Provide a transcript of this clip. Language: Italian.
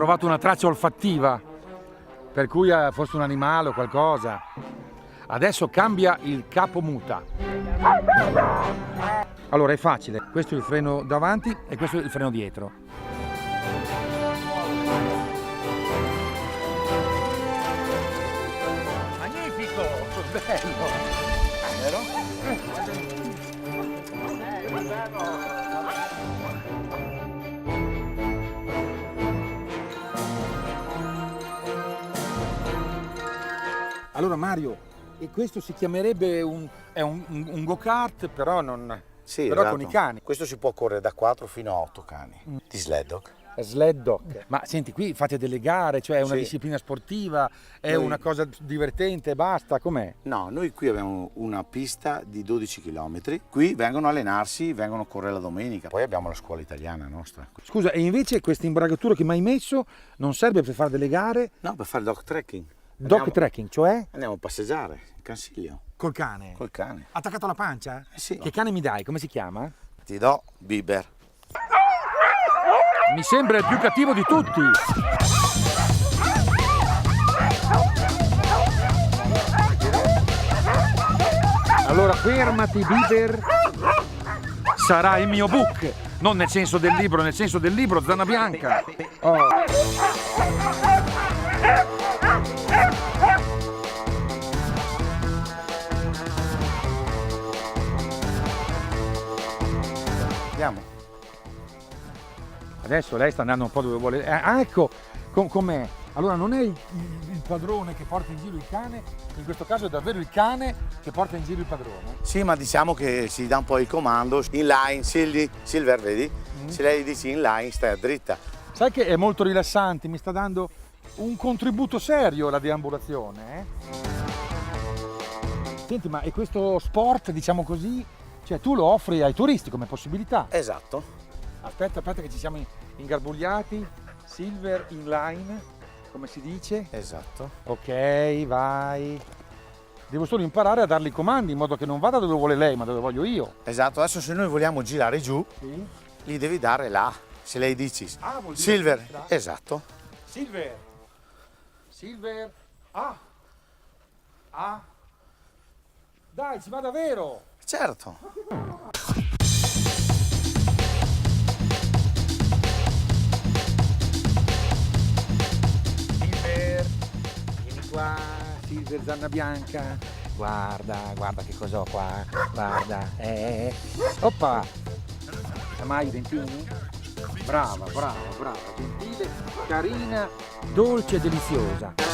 trovato una traccia olfattiva, per cui fosse un animale o qualcosa. Adesso cambia il capomuta. Allora è facile, questo è il freno davanti e questo è il freno dietro. Magnifico, bello. Vero? Allora Mario, e questo si chiamerebbe un go-kart, però non... Sì, però esatto. con i cani. Questo si può correre da 4 fino a 8 cani. Di sled dog. Sled dog. Ma senti, qui fate delle gare, cioè è una Sì. disciplina sportiva, è Noi- una cosa divertente e basta, com'è? No, noi qui abbiamo una pista di 12 km. Qui vengono a allenarsi, vengono a correre la domenica. Poi abbiamo la scuola italiana nostra. Scusa, e invece questa imbragatura che mi hai messo non serve per fare delle gare? No, per fare dog trekking. Dog trekking, cioè Andiamo a passeggiare in Consiglio. col cane? Col cane. Attaccato alla pancia? Sì. Che cane mi dai? Come si chiama? Ti do Biber. Mi sembra il più cattivo di tutti. Allora fermati, Biber. Sarà il mio book, non nel senso del libro, Zanna Bianca. Oh. Andiamo. Adesso lei sta andando un po' dove vuole. Ecco com'è. Allora non è il padrone che porta in giro il cane, in questo caso è davvero il cane che porta in giro il padrone. Sì, ma diciamo che si dà un po' il comando. In line, Silver, vedi? Se lei dice in line, stai dritta. Sai che è molto rilassante, mi sta dando un contributo serio la deambulazione. Senti, ma e questo sport, diciamo così, cioè tu lo offri ai turisti come possibilità? Esatto. Aspetta che ci siamo ingarbugliati. Silver in line, come si dice? Esatto. Ok, vai. Devo solo imparare a dargli i comandi in modo che non vada dove vuole lei, ma dove voglio io. Esatto, adesso se noi vogliamo girare giù, Sì. gli devi dare là. Se lei dici Ah, vuol dire Silver, destra? esatto. Silver. Silver. Ah. Ah. Dai, ci va davvero. Certo. Silver. Vieni qua. Silver Zanna Bianca. Guarda che cosa ho qua. Guarda. Oppa. Mai i dentini? Brava, gentile, carina, dolce e deliziosa.